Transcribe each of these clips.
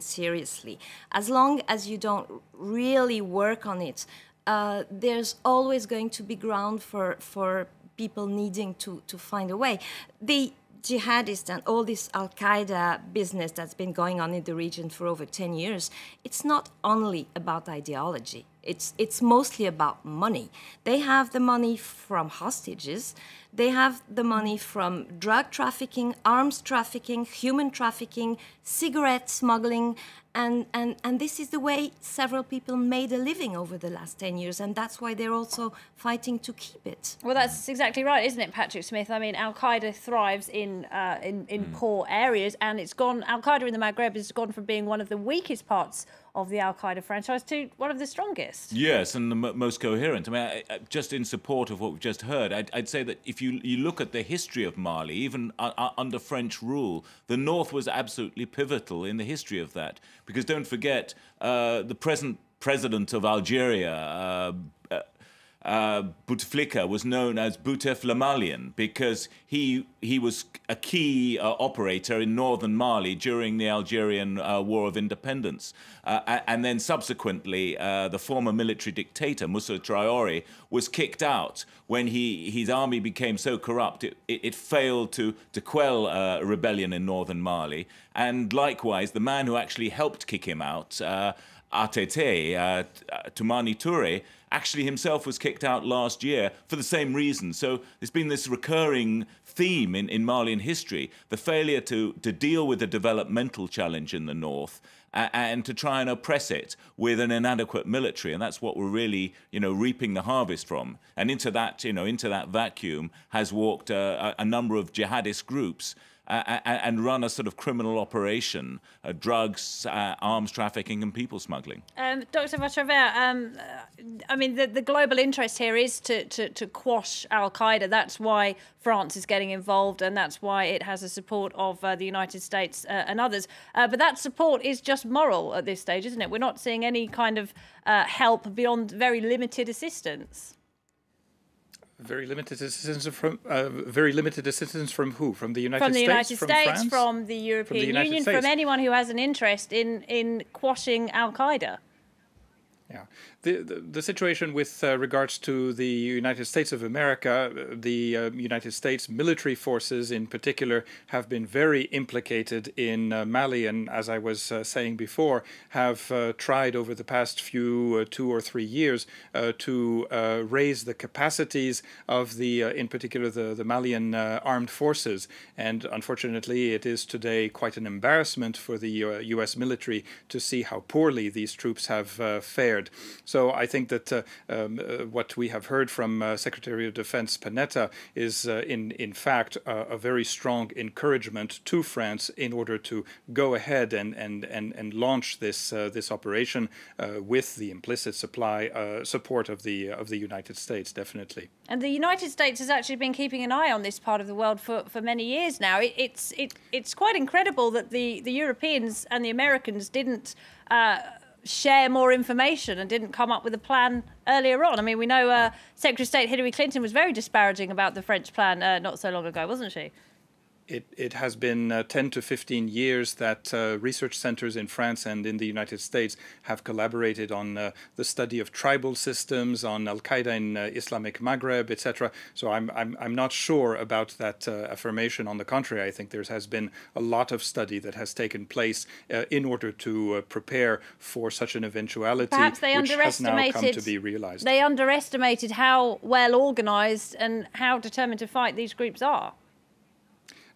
seriously. As long as you don't really work on it, there's always going to be ground for people needing to find a way. The jihadists and all this Al-Qaeda business that's been going on in the region for over 10 years, it's not only about ideology. It's mostly about money. They have the money from hostages. They have the money from drug trafficking, arms trafficking, human trafficking, cigarette smuggling, and this is the way several people made a living over the last 10 years, and that's why they're also fighting to keep it. Well, that's exactly right, isn't it, Patrick Smith? I mean, Al-Qaeda thrives in poor areas, and it's gone. Al-Qaeda in the Maghreb has gone from being one of the weakest parts of the Al-Qaeda franchise to one of the strongest. Yes, and the most coherent. I mean, just in support of what we've just heard, I'd say that if you look at the history of Mali, even under French rule, the North was absolutely pivotal in the history of that. Because don't forget, the present president of Algeria, Bouteflika, was known as Boutef le Malien because he was a key operator in northern Mali during the Algerian War of Independence. And then subsequently, the former military dictator, Moussa Traoré, was kicked out when his army became so corrupt it failed to quell a rebellion in northern Mali. And likewise, the man who actually helped kick him out, ATT, Toumani Touré, actually himself was kicked out last year for the same reason. So there's been this recurring theme in Malian history, the failure to deal with the developmental challenge in the north and to try and oppress it with an inadequate military. And that's what we're really, reaping the harvest from. And into that vacuum has walked a number of jihadist groups and run a sort of criminal operation, drugs, arms trafficking and people smuggling. Dr. Vautravert, I mean, the global interest here is to quash Al-Qaeda. That's why France is getting involved, and that's why it has the support of the United States and others. But that support is just moral at this stage, isn't it? We're not seeing any kind of help beyond very limited assistance. Very limited assistance from who? From the United States? From the United States, France? from the European Union, from anyone who has an interest in quashing Al-Qaeda. Yeah. The situation with regards to the United States of America, the United States military forces in particular have been very implicated in Mali, and as I was saying before, have tried over the past few 2 or 3 years to raise the capacities of in particular the Malian armed forces. And unfortunately, it is today quite an embarrassment for the U.S. military to see how poorly these troops have fared. So I think that what we have heard from Secretary of Defense Panetta is in fact a very strong encouragement to France in order to go ahead and launch this operation with the implicit support of the United States, definitely. And the United States has actually been keeping an eye on this part of the world for many years now. It's quite incredible that the Europeans and the Americans didn't share more information and didn't come up with a plan earlier on. I mean, we know Secretary of State Hillary Clinton was very disparaging about the French plan not so long ago, wasn't she? It has been 10 to 15 years that research centers in France and in the United States have collaborated on the study of tribal systems, on Al-Qaeda in Islamic Maghreb, etc. So I'm not sure about that affirmation. On the contrary, I think there has been a lot of study that has taken place in order to prepare for such an eventuality, Perhaps they which has now come to be realized. They underestimated how well organized and how determined to fight these groups are.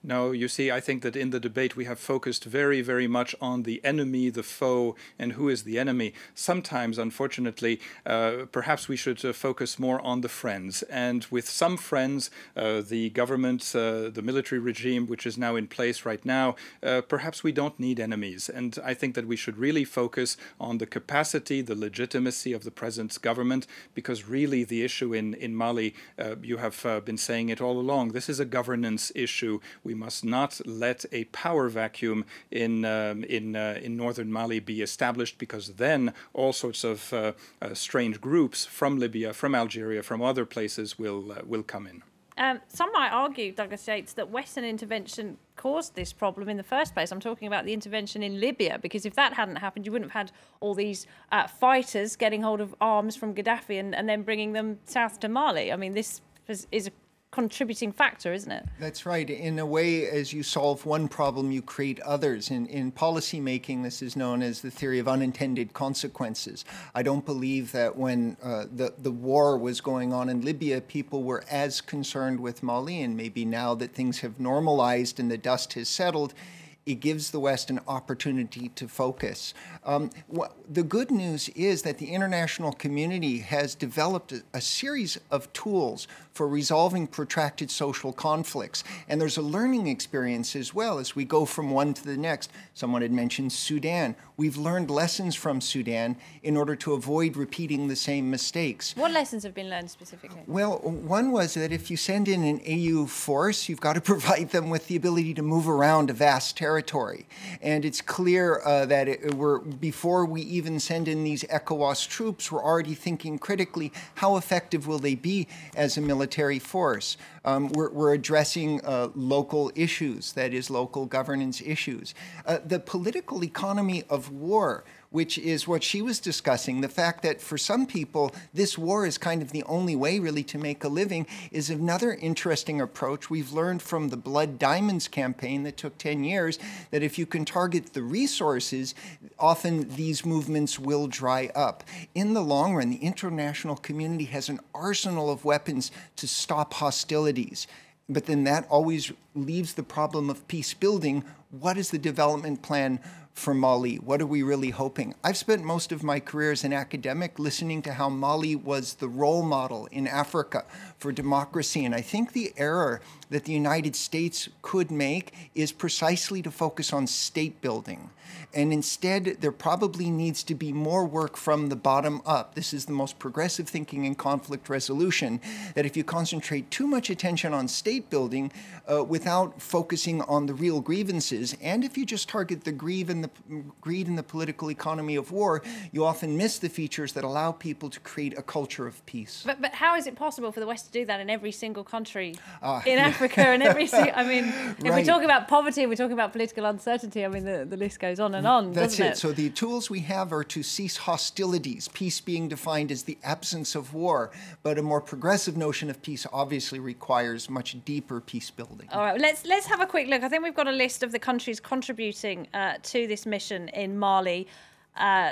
No, you see, I think that in the debate we have focused very, very much on the enemy, the foe, and who is the enemy. Sometimes, unfortunately, perhaps we should focus more on the friends. And with some friends, the government, the military regime, which is now in place right now, perhaps we don't need enemies. And I think that we should really focus on the capacity, the legitimacy of the present government, because really the issue in Mali, you have been saying it all along, this is a governance issue. We must not let a power vacuum in northern Mali be established, because then all sorts of strange groups from Libya, from Algeria, from other places will come in. Some might argue, Douglas Yates, that Western intervention caused this problem in the first place. I'm talking about the intervention in Libya, because if that hadn't happened, you wouldn't have had all these fighters getting hold of arms from Gaddafi and then bringing them south to Mali. I mean, this is a contributing factor, isn't it? That's right. In a way, as you solve one problem, you create others. In policy making, this is known as the theory of unintended consequences. I don't believe that when the war was going on in Libya, people were as concerned with Mali, and maybe now that things have normalized and the dust has settled, it gives the West an opportunity to focus. The good news is that the international community has developed a series of tools for resolving protracted social conflicts. And there's a learning experience as well as we go from one to the next. Someone had mentioned Sudan. We've learned lessons from Sudan in order to avoid repeating the same mistakes. What lessons have been learned specifically? Well, one was that if you send in an AU force, you've got to provide them with the ability to move around a vast territory. And it's clear that before we even send in these ECOWAS troops, we're already thinking critically, how effective will they be as a military force? We're addressing local issues, that is, local governance issues. The political economy of war, which is what she was discussing, the fact that for some people, this war is kind of the only way really to make a living, is another interesting approach. We've learned from the Blood Diamonds campaign that took 10 years that if you can target the resources, often these movements will dry up. In the long run, the international community has an arsenal of weapons to stop hostilities. But then that always leaves the problem of peace building. What is the development plan for Mali? What are we really hoping? I've spent most of my career as an academic listening to how Mali was the role model in Africa for democracy. And I think the error that the United States could make is precisely to focus on state building. And instead, there probably needs to be more work from the bottom up. This is the most progressive thinking in conflict resolution, that if you concentrate too much attention on state building without focusing on the real grievances, and if you just target the greed and the political economy of war, you often miss the features that allow people to create a culture of peace. But how is it possible for the West to do that in every single country in Africa and every single, I mean, if we talk about poverty, we're talking about political uncertainty, I mean, the list goes on and on, That's doesn't it. So the tools we have are to cease hostilities, peace being defined as the absence of war, but a more progressive notion of peace obviously requires much deeper peace building. All right, let's have a quick look. I think we've got a list of the countries contributing to this mission in Mali.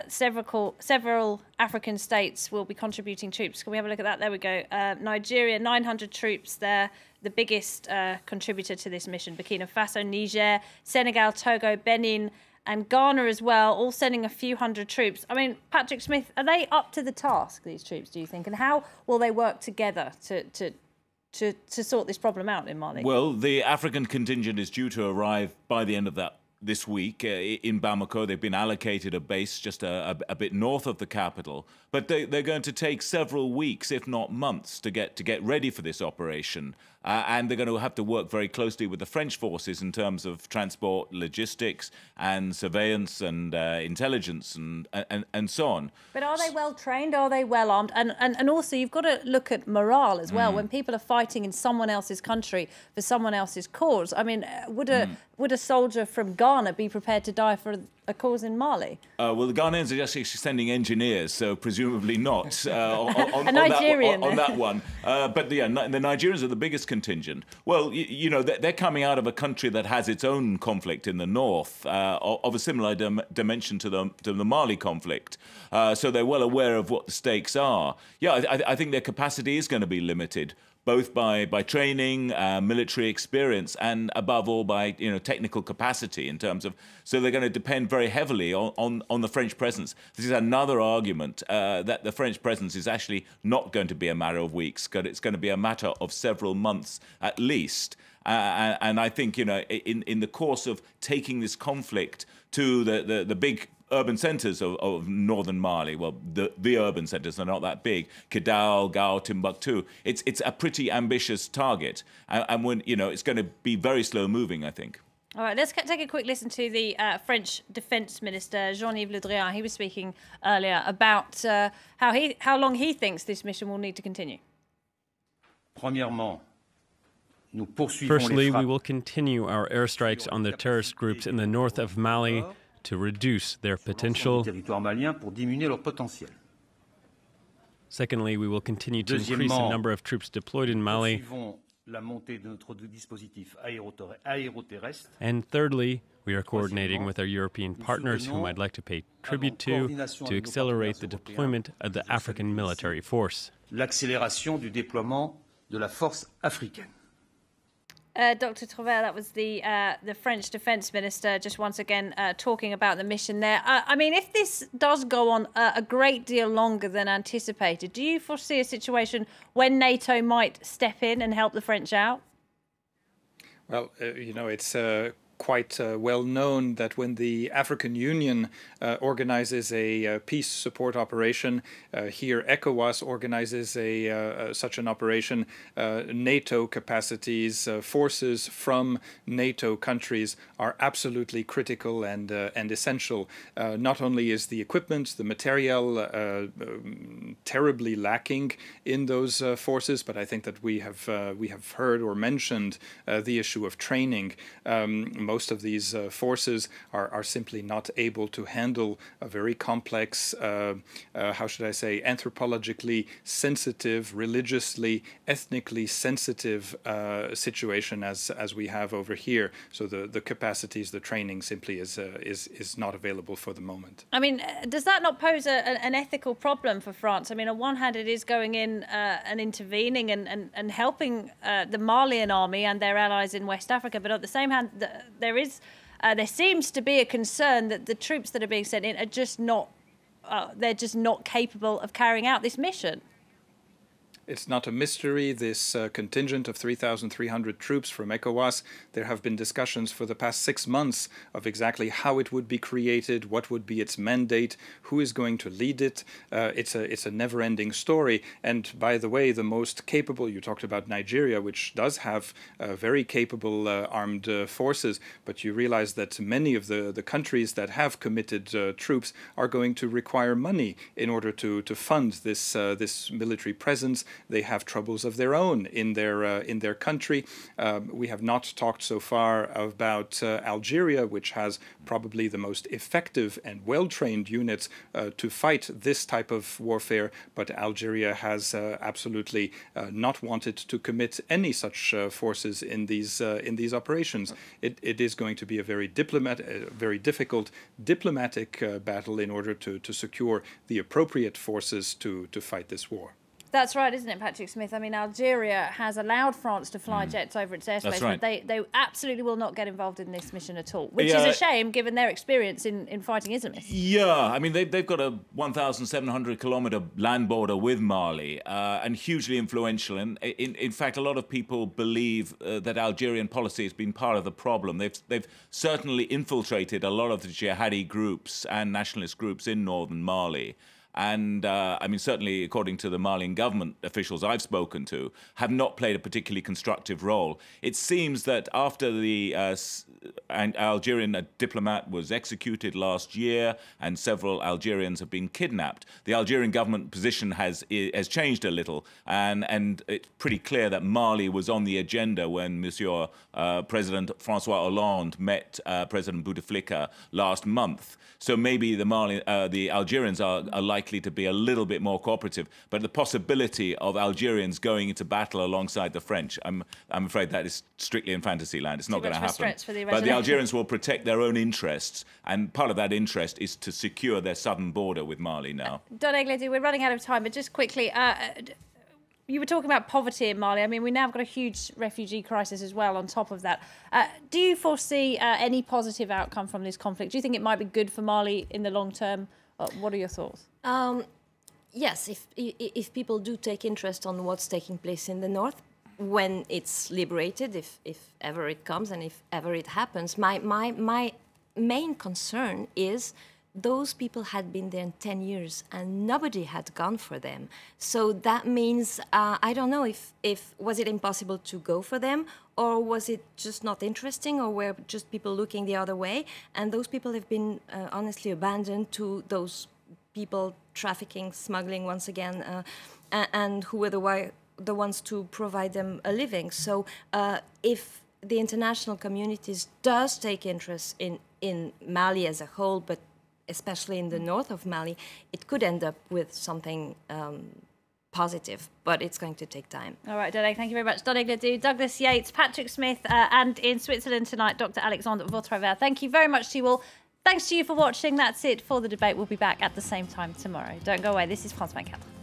Several African states will be contributing troops. Can we have a look at that? There we go. Nigeria, 900 troops there, the biggest contributor to this mission. Burkina Faso, Niger, Senegal, Togo, Benin, and Ghana as well, all sending a few hundred troops. I mean, Patrick Smith, are they up to the task, these troops, do you think? And how will they work together to sort this problem out in Mali? Well, the African contingent is due to arrive by the end of this week in Bamako. They've been allocated a base just a bit north of the capital, but they're going to take several weeks, if not months, to get ready for this operation. And they're going to have to work very closely with the French forces in terms of transport, logistics, and surveillance and intelligence and so on. But are they well trained? Are they well armed? And also, you've got to look at morale as well. When people are fighting in someone else's country for someone else's cause, I mean, would a soldier from Ghana be prepared to die for a cause in Mali? Well, the Ghanaians are actually sending engineers, so presumably not on that one. But yeah, the Nigerians are the biggest contingent. Well, you know, they're coming out of a country that has its own conflict in the north of a similar dimension to the Mali conflict. So they're well aware of what the stakes are. Yeah, I think their capacity is going to be limited, both by training, military experience, and above all by technical capacity in terms of. So they're going to depend very heavily on the French presence. This is another argument that the French presence is actually not going to be a matter of weeks. It's going to be a matter of several months at least. And I think in the course of taking this conflict to the big urban centres of northern Mali, well, the urban centres are not that big, Kidal, Gao, Timbuktu, it's a pretty ambitious target. And when, it's going to be very slow moving, I think. All right, let's take a quick listen to the French Defence Minister, Jean-Yves Le Drian. He was speaking earlier about how long he thinks this mission will need to continue. Premièrement, Firstly, we will continue our airstrikes on the terrorist groups in the north of Mali to reduce their potential. Secondly, we will continue to increase the number of troops deployed in Mali. And thirdly, we are coordinating with our European partners, whom I'd like to pay tribute to accelerate the deployment of the African military force. L'accélération du déploiement de la force africaine. Dr. Trovel, that was the French Defence Minister, just once again talking about the mission there. I mean, if this does go on a great deal longer than anticipated, do you foresee a situation when NATO might step in and help the French out? Well, you know, it's quite well known that when the African Union organizes a peace support operation, here ECOWAS organizes such an operation, NATO capacities, forces from NATO countries are absolutely critical and essential. Not only is the equipment, the material terribly lacking in those forces, but I think that we have heard or mentioned the issue of training. Most of these forces are simply not able to handle a very complex, how should I say, anthropologically sensitive, religiously, ethnically sensitive situation as we have over here. So the capacities, the training simply is not available for the moment. I mean, does that not pose an ethical problem for France? I mean, on one hand, it is going in and intervening and helping the Malian army and their allies in West Africa, but at the same hand, there seems to be a concern that the troops that are being sent in are just not they're just not capable of carrying out this mission. It's not a mystery, this contingent of 3,300 troops from ECOWAS. There have been discussions for the past 6 months of exactly how it would be created, what would be its mandate, who is going to lead it. It's a never-ending story. And by the way, the most capable, you talked about Nigeria, which does have very capable armed forces, but you realize that many of the countries that have committed troops are going to require money in order to fund this military presence. They have troubles of their own in their country. We have not talked so far about Algeria, which has probably the most effective and well-trained units to fight this type of warfare. But Algeria has absolutely not wanted to commit any such forces in these operations. It is going to be a very difficult diplomatic battle in order to secure the appropriate forces to fight this war. That's right, isn't it, Patrick Smith? I mean, Algeria has allowed France to fly jets over its airspace, right. but they absolutely will not get involved in this mission at all, which is a shame given their experience in fighting Islamists. Yeah, I mean, they've got a 1,700-kilometre land border with Mali and hugely influential. And in fact, a lot of people believe that Algerian policy has been part of the problem. They've certainly infiltrated a lot of the jihadi groups and nationalist groups in northern Mali. And, I mean, certainly, according to the Malian government officials I've spoken to, have not played a particularly constructive role. It seems that after the Algerian diplomat was executed last year and several Algerians have been kidnapped, the Algerian government position has changed a little. And it's pretty clear that Mali was on the agenda when Monsieur President François Hollande met President Bouteflika last month. So maybe the Algerians are likely to be a little bit more cooperative, but the possibility of Algerians going into battle alongside the French, I'm afraid that is strictly in fantasy land. It's not going to happen. But the Algerians will protect their own interests, and part of that interest is to secure their southern border with Mali now. Don Egledu, we're running out of time, but just quickly, you were talking about poverty in Mali. I mean, we now have got a huge refugee crisis as well on top of that. Do you foresee any positive outcome from this conflict? Do you think it might be good for Mali in the long term? What are your thoughts? Yes, if people do take interest on what's taking place in the north, when it's liberated, if ever it comes and if ever it happens, my main concern is those people had been there 10 years and nobody had gone for them. So that means, I don't know if was it impossible to go for them, or was it just not interesting, or were just people looking the other way? And those people have been honestly abandoned to those people trafficking, smuggling once again, and who the ones to provide them a living. So if the international communities does take interest in Mali as a whole, but especially in the north of Mali, it could end up with something positive, but it's going to take time. All right, Dele, thank you very much. Donald Ledoux, Douglas Yates, Patrick Smith, and in Switzerland tonight, Dr. Alexandre Vautravert. Thank you very much to you all. Thanks to you for watching. That's it for The Debate. We'll be back at the same time tomorrow. Don't go away. This is France 24.